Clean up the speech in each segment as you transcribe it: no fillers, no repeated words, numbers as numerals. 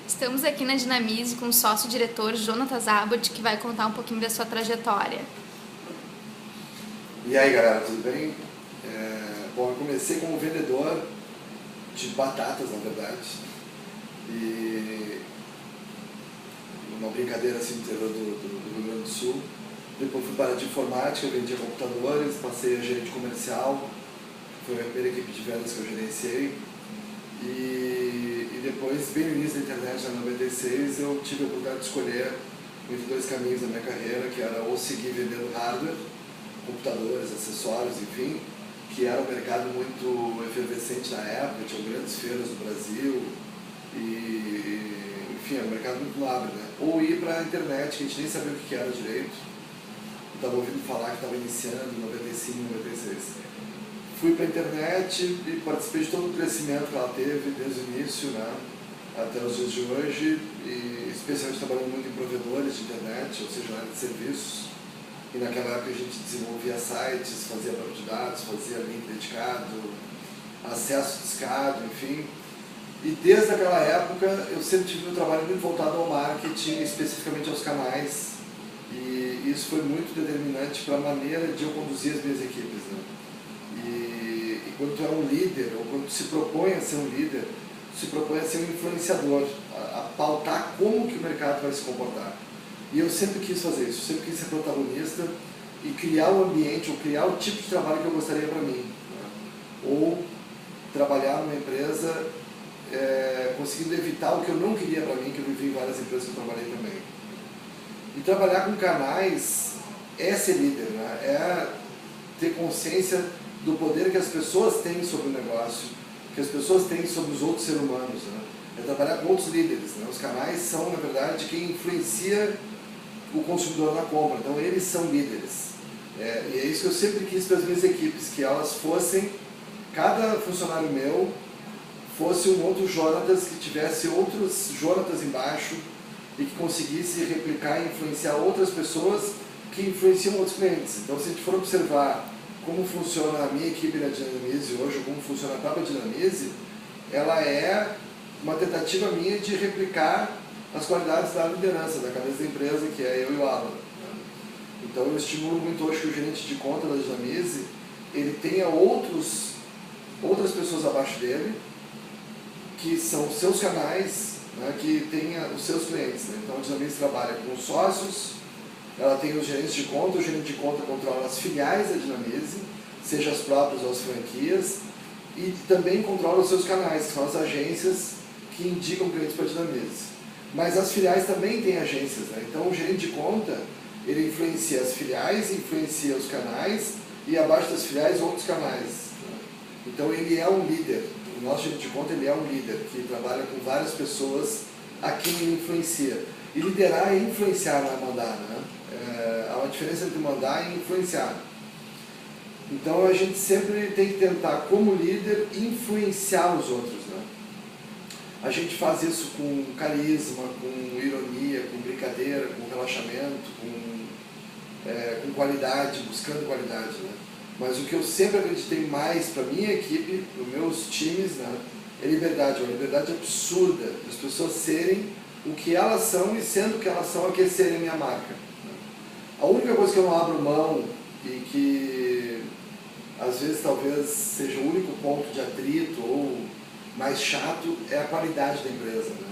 Estamos aqui na Dinamize com o sócio-diretor Jonatas Abbott, que vai contar um pouquinho da sua trajetória. E aí, galera, tudo bem? Bom, eu comecei como vendedor de batatas, na verdade, e uma brincadeira assim no interior do Rio Grande do Sul. Depois fui para de informática, vendia computadores, passei a gerente comercial, foi a primeira equipe de vendas que eu gerenciei. E depois, bem no início da internet, em 96, eu tive a oportunidade de escolher entre dois caminhos da minha carreira, que era ou seguir vendendo hardware, computadores, acessórios, enfim, que era um mercado muito efervescente na época, tinha grandes feiras no Brasil, enfim, era um mercado muito nobre, né? Ou ir para a internet, que a gente nem sabia o que era direito, estava ouvindo falar que estava iniciando em 95, 96. Fui para a internet e participei de todo o crescimento que ela teve desde o início, né, até os dias de hoje, e especialmente trabalhando muito em provedores de internet, ou seja, na área de serviços. E naquela época a gente desenvolvia sites, fazia banco de dados, fazia link dedicado, acesso discado, enfim. E desde aquela época eu sempre tive um trabalho muito voltado ao marketing, especificamente aos canais, e isso foi muito determinante para a maneira de eu conduzir as minhas equipes, né? E quando tu é um líder, ou quando tu se propõe a ser um líder, tu se propõe a ser um influenciador, a pautar como que o mercado vai se comportar. E eu sempre quis fazer isso, sempre quis ser protagonista e criar o ambiente, ou criar o tipo de trabalho que eu gostaria para mim, né? Ou trabalhar numa empresa conseguindo evitar o que eu não queria para mim, que eu vivi em várias empresas que eu trabalhei também. E trabalhar com canais é ser líder, né? É ter consciência do poder que as pessoas têm sobre o negócio, que as pessoas têm sobre os outros seres humanos, né? É trabalhar com outros líderes, né? Os canais são, na verdade, quem influencia o consumidor na compra, então eles são líderes. E é isso que eu sempre quis para as minhas equipes, que elas fossem, cada funcionário meu fosse um outro Jonatas, que tivesse outros Jonatas embaixo e que conseguisse replicar e influenciar outras pessoas que influenciam outros clientes. Então, se a gente for observar como funciona a minha equipe na Dinamize hoje, como funciona a própria Dinamize, ela é uma tentativa minha de replicar as qualidades da liderança, da cabeça da empresa, que é eu e o Alan. Então eu estimulo muito hoje que o gerente de conta da Dinamize, ele tenha outras pessoas abaixo dele, que são seus canais, né, que tenha os seus clientes, né? Então a Dinamize trabalha com os sócios, ela tem os gerentes de conta, o gerente de conta controla as filiais da Dinamize, seja as próprias ou as franquias, e também controla os seus canais, que são as agências que indicam clientes para a Dinamize. Mas as filiais também têm agências, né? Então o gerente de conta, ele influencia as filiais, influencia os canais, e abaixo das filiais outros canais, né? Então ele é um líder, o nosso gerente de conta ele é um líder, que trabalha com várias pessoas a quem ele influencia. E liderar é influenciar, não é mandar, né? Há uma diferença entre mandar e influenciar. Então a gente sempre tem que tentar, como líder, influenciar os outros, né? A gente faz isso com carisma, com ironia, com brincadeira, com relaxamento, com qualidade, buscando qualidade, né? Mas o que eu sempre acreditei mais para minha equipe, para os meus times, né, é liberdade, uma liberdade absurda, das pessoas serem o que elas são, e sendo o que elas são, aquecerem a minha marca. A única coisa que eu não abro mão, e que às vezes talvez seja o único ponto de atrito ou mais chato, é a qualidade da empresa, né?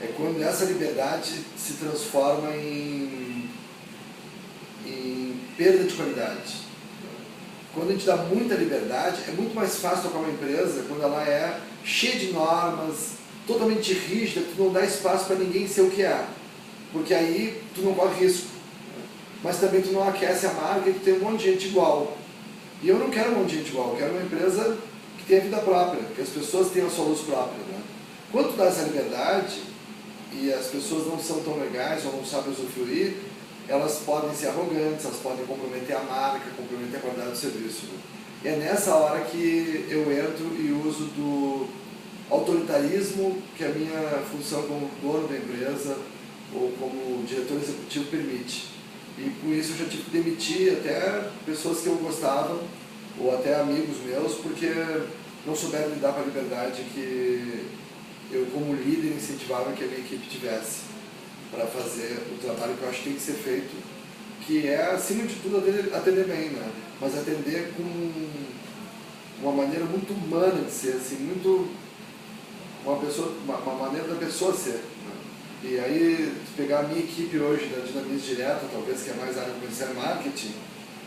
É quando essa liberdade se transforma em perda de qualidade. Quando a gente dá muita liberdade, é muito mais fácil tocar uma empresa quando ela é cheia de normas, totalmente rígida, tu não dá espaço para ninguém ser o que é, porque aí tu não corre risco, mas também tu não aquece a marca e tu tem um monte de gente igual. E eu não quero um monte de gente igual, eu quero uma empresa que tenha vida própria, que as pessoas tenham a sua luz própria, né? Quando tu dá essa liberdade e as pessoas não são tão legais ou não sabem usufruir, elas podem ser arrogantes, elas podem comprometer a marca, comprometer a qualidade do serviço, né? E é nessa hora que eu entro e uso do autoritarismo que a minha função como dono da empresa ou como diretor executivo permite. E por isso eu já tive que demitir até pessoas que eu gostava, ou até amigos meus, porque não souberam lidar com a liberdade que eu como líder incentivava que a minha equipe tivesse para fazer o trabalho que eu acho que tem que ser feito, que é, acima de tudo, atender bem, né? Mas atender com uma maneira muito humana de ser, assim, muito uma maneira da pessoa ser, né? E aí, pegar a minha equipe hoje da Dinamize Direta, talvez que é mais área comercial e marketing,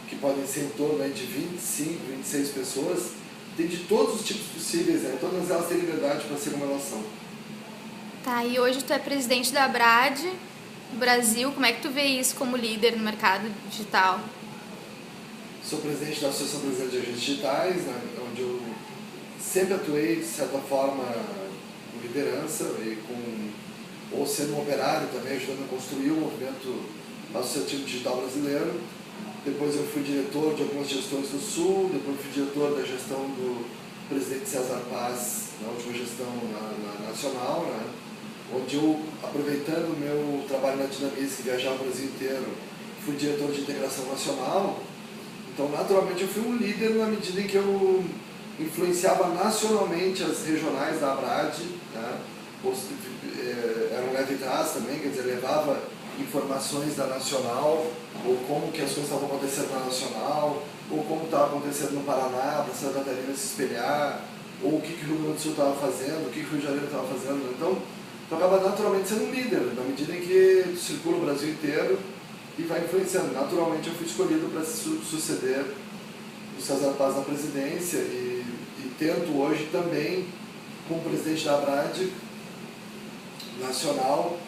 que podem ser em torno aí de 25, 26 pessoas, tem de todos os tipos possíveis, né? Todas elas têm liberdade para ser uma relação. Tá, e hoje tu é presidente da Brad Brasil, como é que tu vê isso como líder no mercado digital? Sou presidente da Associação Brasileira de Agentes Digitais, né, onde eu sempre atuei, de certa forma, com liderança, ou sendo um operário também, ajudando a construir o movimento associativo digital brasileiro. Depois eu fui diretor de algumas gestões do Sul, depois fui diretor da gestão do presidente César Paz, na última gestão nacional, né, onde eu, aproveitando o meu trabalho na Dinamize, que viajava o Brasil inteiro, fui diretor de integração nacional. Então, naturalmente, eu fui um líder na medida em que eu influenciava nacionalmente as regionais da Abrad, né? Era um leve e trás também, quer dizer, levava informações da nacional, ou como que as coisas estavam acontecendo na nacional, ou como estava acontecendo no Paraná, para Santa Catarina se espelhar, ou o que o Rio Grande do Sul estava fazendo, o que o Rio de Janeiro estava fazendo. Então, tu acaba naturalmente sendo um líder, na medida em que tu circula o Brasil inteiro e vai influenciando. Naturalmente eu fui escolhido para suceder o César Paz na presidência e tento hoje também, como presidente da Abrad Nacional,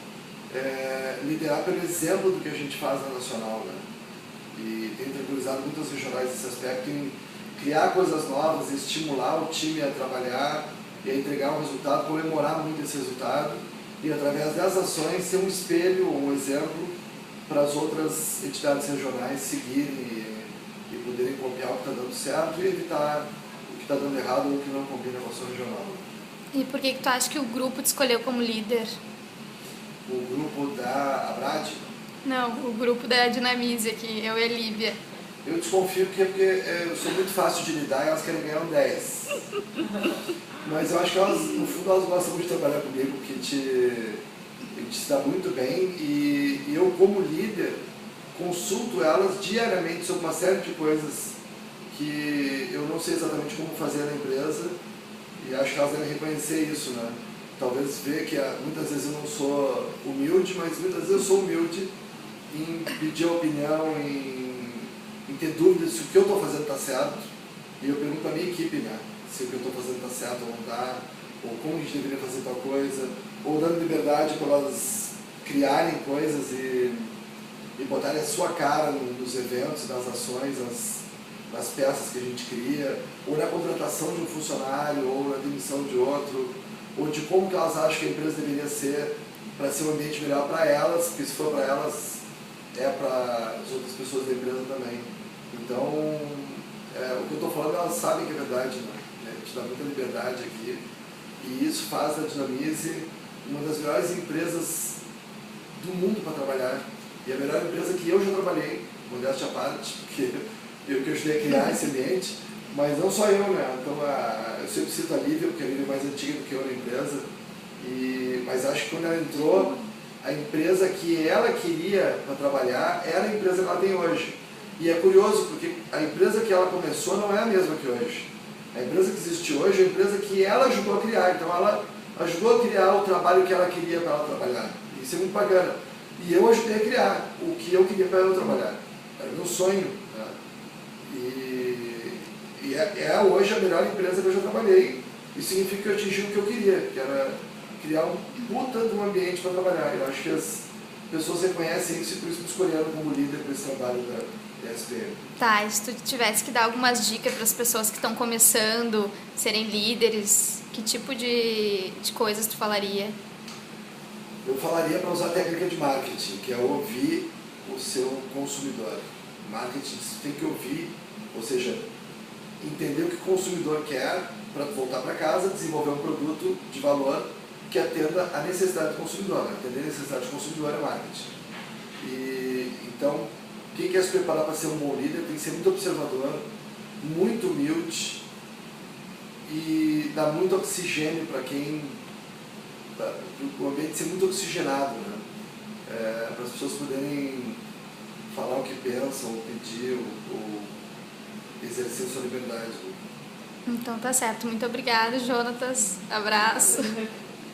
liderar pelo exemplo do que a gente faz na Nacional, né? E tenho tranquilizado muitas regionais nesse aspecto em criar coisas novas, estimular o time a trabalhar e a entregar um resultado, comemorar muito esse resultado e através das ações ser um espelho ou um exemplo para as outras entidades regionais seguirem e poderem copiar o que está dando certo e evitar o que está dando errado ou o que não combina com a sua regional. E por que tu acha que o grupo te escolheu como líder? O grupo da Abrad? Não, o grupo da Dinamize aqui, eu e a Lívia. Eu desconfio que é porque eu sou muito fácil de lidar e elas querem ganhar um 10. Mas eu acho que elas, no fundo, elas gostam muito de trabalhar comigo, porque a gente se dá muito bem e eu, como líder, consulto elas diariamente sobre uma série de coisas que eu não sei exatamente como fazer na empresa e acho que elas devem reconhecer isso, né? Talvez ver que muitas vezes eu não sou humilde, mas muitas vezes eu sou humilde em pedir opinião, em ter dúvidas se o que eu estou fazendo está certo. E eu pergunto para a minha equipe, né, se o que eu estou fazendo está certo ou não está, ou como a gente deveria fazer tal coisa, ou dando liberdade para elas criarem coisas e botarem a sua cara nos eventos, nas ações, nas peças que a gente cria, ou na contratação de um funcionário, ou na demissão de outro, ou de como que elas acham que a empresa deveria ser para ser um ambiente melhor para elas, porque se for para elas, é para as outras pessoas da empresa também. Então, o que eu estou falando, elas sabem que é verdade, né? A gente dá muita liberdade aqui, e isso faz da Dinamize uma das melhores empresas do mundo para trabalhar, e a melhor empresa que eu já trabalhei, modéstia à parte, porque eu que ajudei a criar esse ambiente, mas não só eu, né? Então, eu sempre cito a Lívia, porque a Lívia é mais antiga do que eu na empresa, mas acho que quando ela entrou, a empresa que ela queria para trabalhar era a empresa que ela tem hoje. E é curioso, porque a empresa que ela começou não é a mesma que hoje. A empresa que existe hoje é a empresa que ela ajudou a criar, então ela ajudou a criar o trabalho que ela queria para ela trabalhar. Isso é muito bacana. E eu ajudei a criar o que eu queria para ela trabalhar. Era meu sonho. Né? E é hoje a melhor empresa que eu já trabalhei. Isso significa que eu atingi o que eu queria, que era criar um puta de um ambiente para trabalhar. Eu acho que as pessoas reconhecem isso e por isso me escolheram como líder para esse trabalho da SPM. Tá, e se tu tivesse que dar algumas dicas para as pessoas que estão começando, serem líderes, que tipo de coisas tu falaria? Eu falaria para usar a técnica de marketing, que é ouvir o seu consumidor. Marketing, você tem que ouvir, ou seja, entender o que o consumidor quer para voltar para casa, desenvolver um produto de valor que atenda a necessidade do consumidor. Atender a necessidade do consumidor é marketing. Então, quem quer se preparar para ser um bom líder tem que ser muito observador, muito humilde e dar muito oxigênio para quem o ambiente ser muito oxigenado, né? Para as pessoas poderem falar o que pensam, ou pedir, ou exercer sua liberdade. Então tá certo. Muito obrigada, Jonatas. Abraço.